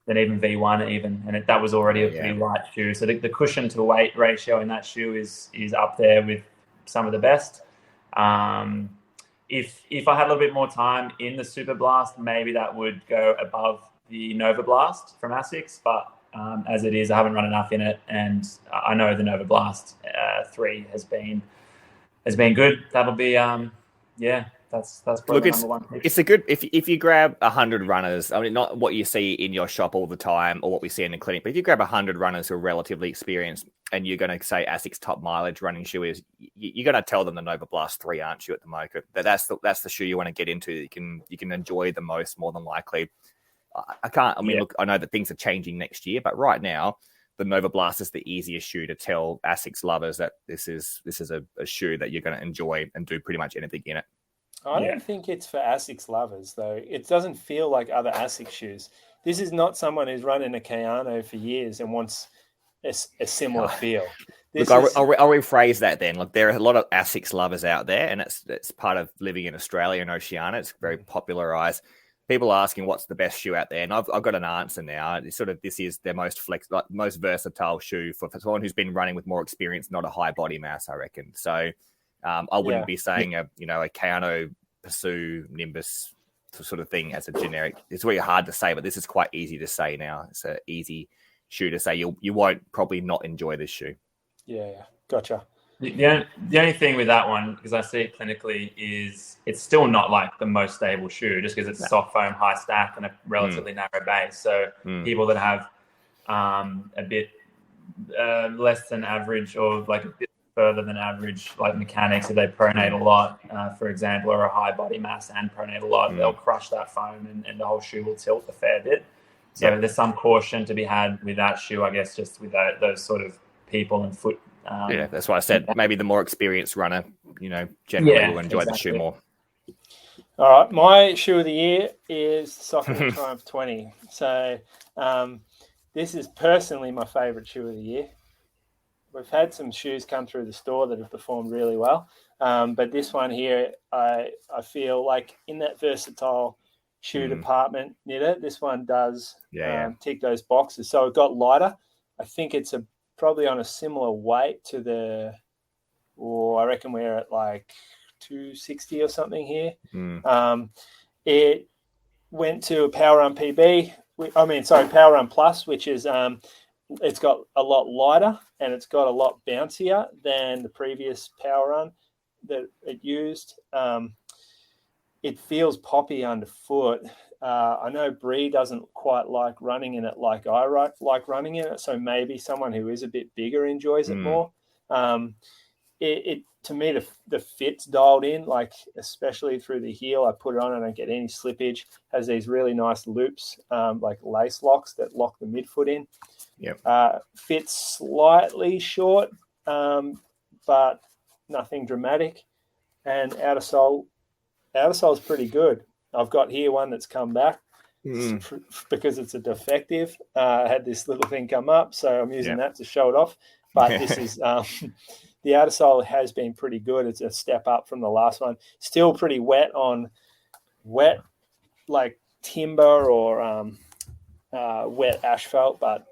than even V1 even, and that was already a pretty light shoe. So the cushion to weight ratio in that shoe is up there with some of the best. If I had a little bit more time in the Super Blast, maybe that would go above the Nova Blast from ASICS, but as it is, I haven't run enough in it, and I know the Nova Blast 3 has been good. That'll be that's probably the number one pick. It's a good if you grab 100 runners. I mean, not what you see in your shop all the time or what we see in the clinic, but if you grab 100 runners who are relatively experienced, and you're going to say ASICS top mileage running shoe is, you're going to tell them the Nova Blast 3, aren't you? At the moment, that's the shoe you want to get into. You can enjoy the most, more than likely. Look, I know that things are changing next year, but right now, the Nova Blast is the easiest shoe to tell ASICS lovers that this is a shoe that you're going to enjoy and do pretty much anything in it. I don't think it's for ASICS lovers, though. It doesn't feel like other ASICS shoes. This is not someone who's running a Kayano for years and wants a similar feel. I'll rephrase that then. Look, there are a lot of ASICS lovers out there, and it's part of living in Australia and Oceania. It's very popularized. People are asking what's the best shoe out there, and I've got an answer now. It's this is their most most versatile shoe for someone who's been running with more experience, not a high body mass, I reckon. So I wouldn't be saying a Kayano Pursue Nimbus sort of thing as a generic. It's really hard to say, but this is quite easy to say now. It's an easy shoe to say you won't probably not enjoy this shoe. Yeah, gotcha. The only thing with that one, because I see it clinically, is it's still not like the most stable shoe, just because it's soft foam, high stack, and a relatively narrow base. So people that have a bit less than average, or like a bit further than average, like mechanics, if they pronate a lot, for example, or a high body mass and pronate a lot, they'll crush that foam and the whole shoe will tilt a fair bit. So there's some caution to be had with that shoe, I guess, just with those sort of people and foot. That's why I said maybe the more experienced runner, generally will enjoy the shoe more. All right, my shoe of the year is Saucony Triumph 20. So this is personally my favourite shoe of the year. We've had some shoes come through the store that have performed really well, but this one here, I feel like in that versatile shoe department, Nitta, this one does tick those boxes. So it got lighter. I think it's probably on a similar weight to I reckon we're at like 260 or something here. It went to a Power Run PB. Power Run Plus, which is it's got a lot lighter and it's got a lot bouncier than the previous Power Run that it used. It feels poppy underfoot. I know Bree doesn't quite like running in it like I like running in it, so maybe someone who is a bit bigger enjoys it more. To me, the fit's dialed in, like especially through the heel. I put it on, I don't get any slippage. Has these really nice loops, like lace locks that lock the midfoot in. Fits slightly short, but nothing dramatic. And outer sole is pretty good. I've got here one that's come back because it's a defective. I had this little thing come up, so I'm using that to show it off. But this is the outer sole has been pretty good. It's a step up from the last one. Still pretty wet like timber or wet asphalt, but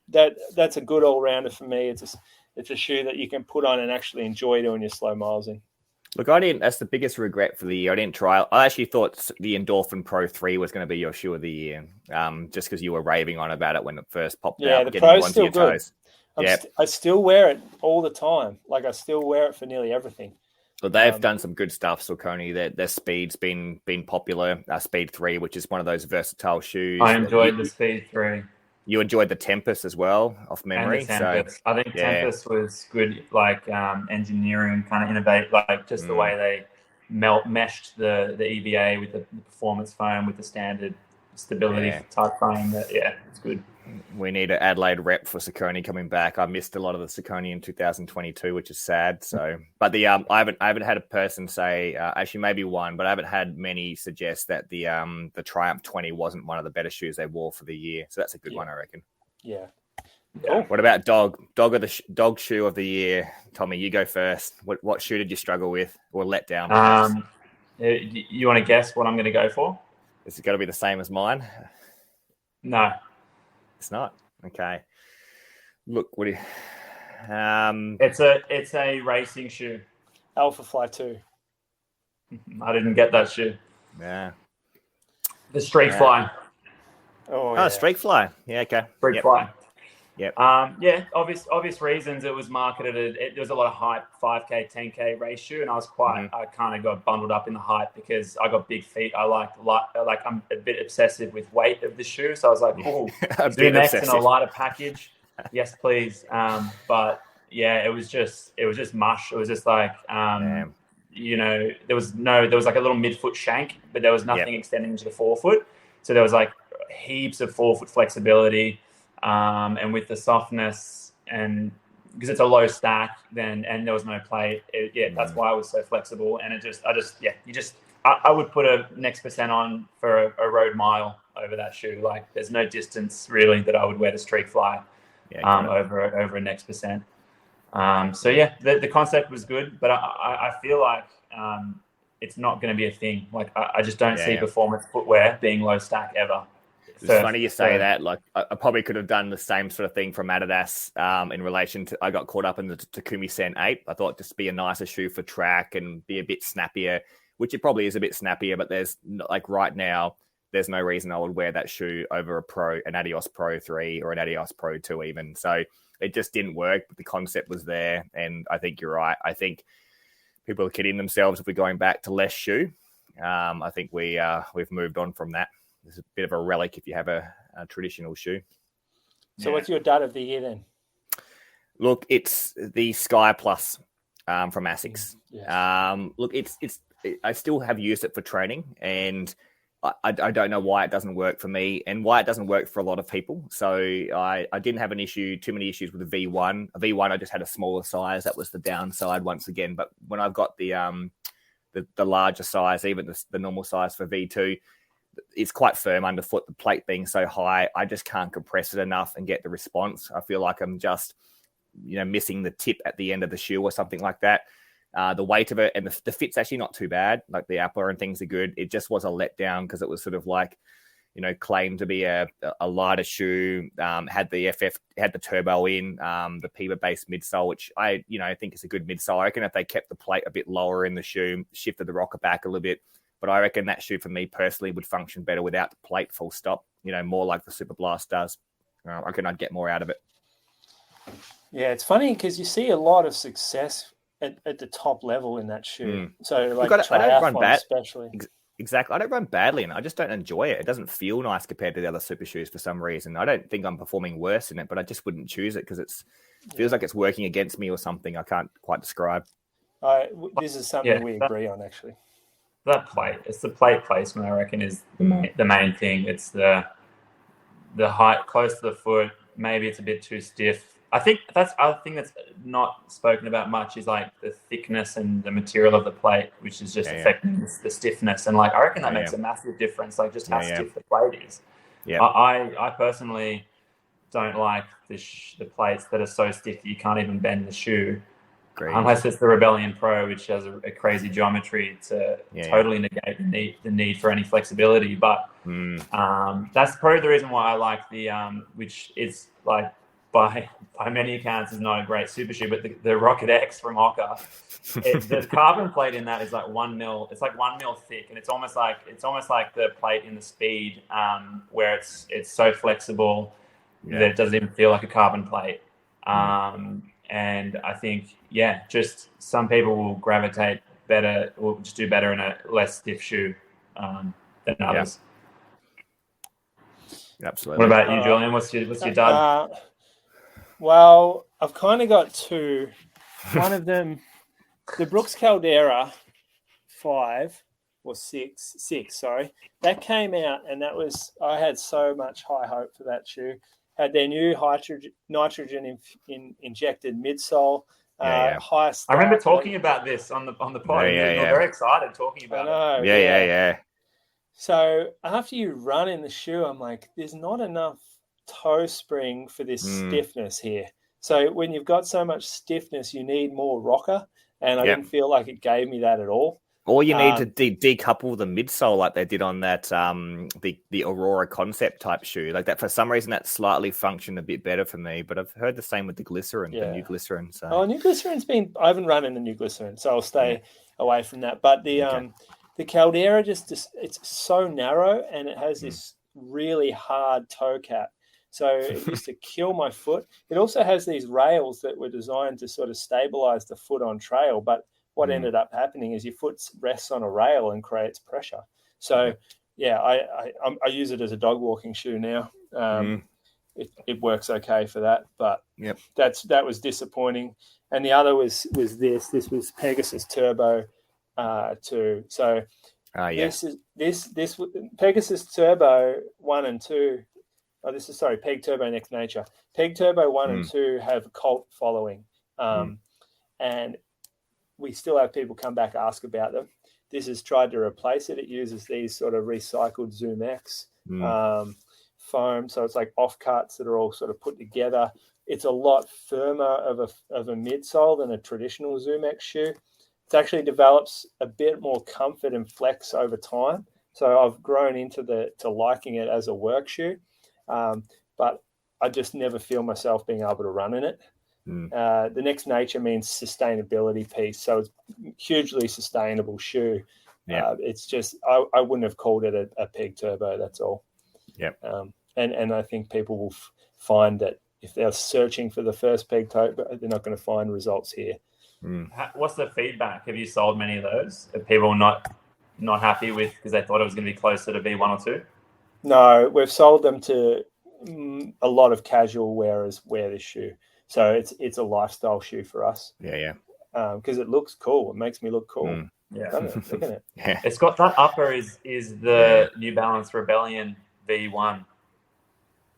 that's a good all rounder for me. It's a shoe that you can put on and actually enjoy doing your slow miles in. Look, that's the biggest regret for the year. I didn't try. I actually thought the Endorphin Pro 3 was going to be your shoe of the year, just because you were raving on about it when it first popped out. Yeah, the Pro's still good. I still wear it all the time. Like I still wear it for nearly everything. But they've done some good stuff, Saucony. Their Speed's been popular. Speed 3, which is one of those versatile shoes. I enjoyed the Speed 3. You enjoyed the Tempest as well, off memory. And the Tempest. I think Tempest was good, like engineering, kind of innovate, like just the way they meshed the EVA with the performance foam with the standard stability type foam. It's good. We need an Adelaide rep for Saucony coming back. I missed a lot of the Saucony in 2022, which is sad. So, but I haven't had a person say, actually maybe one, but I haven't had many suggest that the Triumph 20 wasn't one of the better shoes they wore for the year. So that's a good one, I reckon. Yeah. Cool. What about dog shoe of the year? Tommy, you go first. What shoe did you struggle with or let down? You want to guess what I'm going to go for? Is it got to be the same as mine? No. It's not. Okay. Look, what do you... It's a racing shoe. Alpha Fly 2. I didn't get that shoe. Yeah. The Streak Fly. Oh, Streak Fly. Yeah, okay. Streak Fly. Yep. Obvious reasons it was marketed. There was a lot of hype, 5K, 10K race shoe, and I was I kind of got bundled up in the hype because I got big feet. I'm a bit obsessive with weight of the shoe, so I was like, oh, ZMX in a lighter package, yes, please. But it was just mush. It was just like there was like a little midfoot shank, but there was nothing extending into the forefoot. So there was like heaps of forefoot flexibility. And with the softness, and because it's a low stack, and there was no plate, that's why it was so flexible. And I would put a next percent on for a road mile over that shoe. Like there's no distance really that I would wear the Streak Fly over a next percent. The concept was good, but I feel like it's not going to be a thing. Like I just don't see performance footwear being low stack ever. It's funny you say that. Like I probably could have done the same sort of thing from Adidas in relation to. I got caught up in the Takumi Sen 8. I thought just be a nicer shoe for track and be a bit snappier, which it probably is a bit snappier. But there's like right now, there's no reason I would wear that shoe over an Adios Pro 3 or an Adios Pro 2 even. So it just didn't work, but the concept was there. And I think you're right. I think people are kidding themselves if we're going back to less shoe. I think we've moved on from that. It's a bit of a relic if you have a traditional shoe. So what's your dud of the year then? Look, it's the Sky Plus from ASICS. Yes. Look, I still have used it for training, and I don't know why it doesn't work for me and why it doesn't work for a lot of people. So I didn't have too many issues with the V1. A V1, I just had a smaller size. That was the downside once again. But when I've got the larger size, even the normal size for V2, it's quite firm underfoot. The plate being so high, I just can't compress it enough and get the response. I feel like I'm just, missing the tip at the end of the shoe or something like that. The weight of it and the fit's actually not too bad. Like the upper and things are good. It just was a letdown because it was sort of like, claimed to be a lighter shoe, had the turbo in, the Piva-based midsole, which I think is a good midsole. I reckon if they kept the plate a bit lower in the shoe, shifted the rocker back a little bit, but I reckon that shoe for me personally would function better without the plate, full stop, more like the Super Blast does. I reckon I'd get more out of it. Yeah, it's funny because you see a lot of success at the top level in that shoe. So like I don't run bad, especially. Exactly. I don't run badly in it. I just don't enjoy it. It doesn't feel nice compared to the other super shoes for some reason. I don't think I'm performing worse in it, but I just wouldn't choose it because it feels like it's working against me or something. I can't quite describe. This is something we agree on, actually. That plate, it's the plate placement, I reckon, is the main thing. It's the height close to the foot. Maybe it's a bit too stiff. I think that's other thing that's not spoken about much is like the thickness and the material of the plate, which is just affecting the stiffness. And like I reckon that makes a massive difference, like just how stiff the plate is. Yeah. I personally don't like the plates that are so stiff that you can't even bend the shoe. Great. Unless it's the Rebellion Pro, which has a crazy geometry to totally negate the need for any flexibility. But that's probably the reason why I like the which is like by many accounts is not a great super shoe, but the Rocket X from Oka, the carbon plate in that is like 1 mil. It's like 1 mil thick, and it's almost like the plate in the Speed, where it's so flexible that it doesn't even feel like a carbon plate. And I think, just some people will gravitate better, will just do better in a less stiff shoe than others. Absolutely. What about you, Julian? What's your dud? Well, I've kind of got two. One of them, the Brooks Caldera 5 or 6, that came out, and I had so much high hope for that shoe. Had their new nitrogen injected midsole. Highest. I remember talking about this on the pod. You're very excited talking about it. Yeah. So after you run in the shoe, I'm like, there's not enough toe spring for this stiffness here. So when you've got so much stiffness, you need more rocker, and I didn't feel like it gave me that at all. Or you need to decouple the midsole like they did on that the Aurora concept type shoe. Like that, for some reason, that slightly functioned a bit better for me. But I've heard the same with the Glycerin, the new Glycerin. So new Glycerin's I haven't run in the new Glycerin, so I'll stay away from that. But the Caldera it's so narrow, and it has this really hard toe cap. So it used to kill my foot. It also has these rails that were designed to sort of stabilize the foot on trail, but what ended up happening is your foot rests on a rail and creates pressure. So, I use it as a dog walking shoe now. It works okay for that, but that was disappointing. And the other was this. This was Pegasus Turbo 2. So this Pegasus Turbo 1 and 2. Oh, this is Peg Turbo Next Nature. Peg Turbo 1 and 2 have a cult following, and we still have people come back ask about them. This has tried to replace it. It uses these sort of recycled Zoom X foam, so it's like offcuts that are all sort of put together. It's a lot firmer of a midsole than a traditional Zoom X shoe. It actually develops a bit more comfort and flex over time. So I've grown into to liking it as a work shoe, but I just never feel myself being able to run in it. The Next Nature means sustainability piece, so it's a hugely sustainable shoe. Yeah. It's just I wouldn't have called it a peg turbo. That's all. Yeah. And I think people will find that if they're searching for the first peg turbo, they're not going to find results here. What's the feedback? Have you sold many of those? Are people not happy with because they thought it was going to be closer to V1 or 2? No, we've sold them to a lot of casual wearers wear this shoe. So it's a lifestyle shoe for us. Yeah. Because it looks cool. It makes me look cool. Yeah. Look at it. Yeah. It's got that upper is the New Balance Rebellion V1.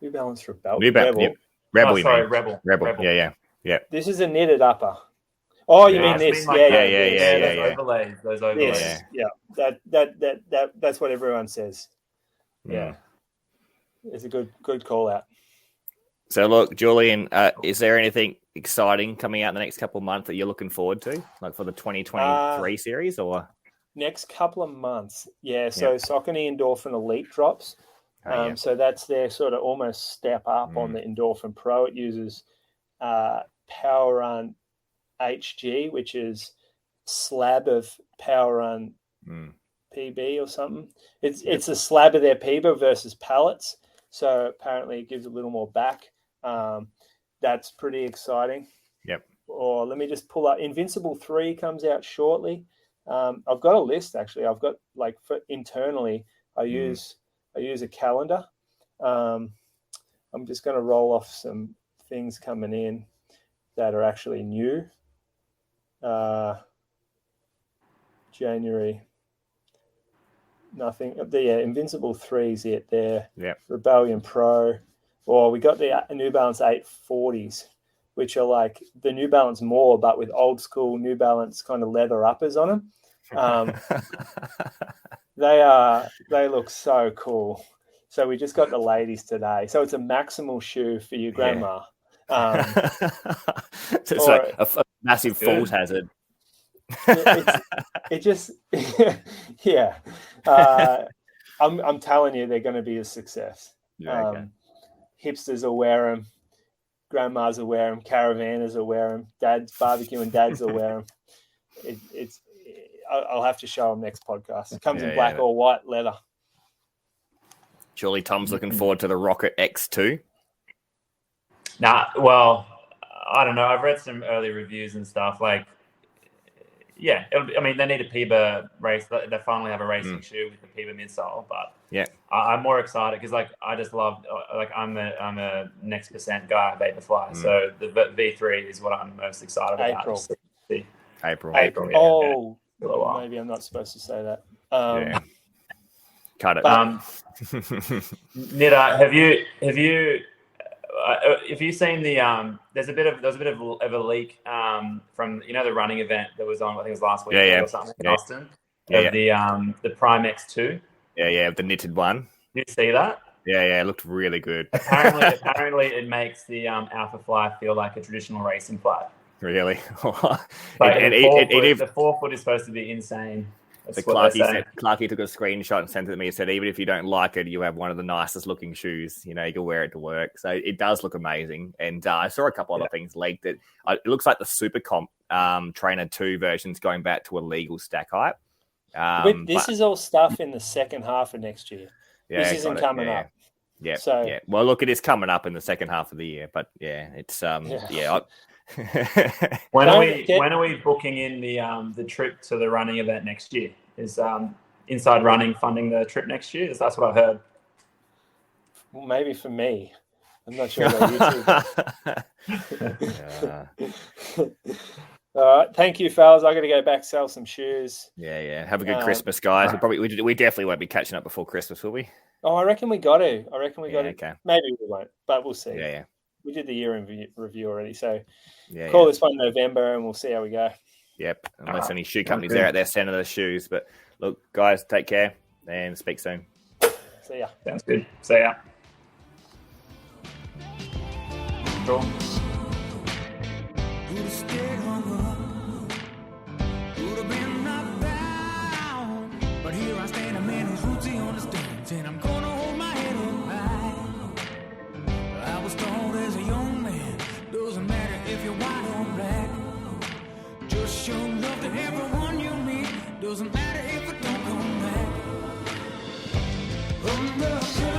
New Balance Rebel. Rebel. Oh, sorry, Rebel. Yeah. This is a knitted upper. Oh, you mean this? Those overlays. Those overlays. This. Yeah. That's what everyone says. Yeah. It's a good call out. So look, Julian, is there anything exciting coming out in the next couple of months that you're looking forward to, like for the 2023 series, or next couple of months? Yeah. So Saucony Endorphin Elite drops. So that's their sort of almost step up on the Endorphin Pro. It uses Power Run HG, which is slab of Power Run PB or something. It's a slab of their PB versus pallets. So apparently it gives a little more back. That's pretty exciting. Yep. Or let me just pull up. Invincible 3 comes out shortly. I've got a list actually. I've got for internally. I use a calendar. I'm just going to roll off some things coming in that are actually new. January. Nothing. Invincible 3's it there. Yeah. Rebellion Pro. Or we got the New Balance 840s, which are like the New Balance more, but with old school New Balance kind of leather uppers on them. They look so cool. So we just got the ladies today. So it's a maximal shoe for your grandma. So it's like a massive falls hazard. It just I'm telling you, they're going to be a success. Hipsters will wear them, grandmas will wear them, caravanners will wear them, dads barbecuing dads will wear them. I'll have to show them next podcast. It comes in black or white leather. Surely Tom's looking forward to the Rocket X2. Well, I don't know. I've read some early reviews and stuff. They need a PIBA race. They finally have a racing shoe with the PIBA midsole. But I'm more excited because I just love I'm a next percent guy at Vaporfly. So the V3 is what I'm most excited about. April. Oh, maybe I'm not supposed to say that. Cut it. Nitta, have you seen the there was a bit of a leak from the running event that was on, I think it was last week or something in Austin of the Prime X2. The knitted one. Did you see that? It looked really good. Apparently it makes the Alpha Fly feel like a traditional racing fly. Really? The 4 foot is supposed to be insane. So Clarky took a screenshot and sent it to me and said, even if you don't like it, you have one of the nicest looking shoes. You can wear it to work. So it does look amazing. And I saw a couple other things leaked. It looks like the Super Comp Trainer 2 version's going back to a legal stack height. This is all stuff in the second half of next year. This isn't coming up. Well, look, it is coming up in the second half of the year. But it's When are we booking in the trip to the running event next year? Is Inside Running funding the trip next year? That's what I've heard. Well, maybe for me. I'm not sure about YouTube. All right, thank you, fellas. I got to go back sell some shoes. Have a good Christmas, guys. We definitely won't be catching up before Christmas, will we? Oh, I reckon we got to. Okay. Maybe we won't, but we'll see. Yeah. We did the year in review already, so call this one November and we'll see how we go. Yep, unless any shoe companies are out there sending the shoes. But look, guys, take care and speak soon. See ya. Sounds good. See ya. Cool. But here I stand, a man whose roots he understands, and I'm gonna hold my head up high. I was told as a young man, doesn't matter if you're white or black. Just show love to everyone you meet. Doesn't matter if it don't from the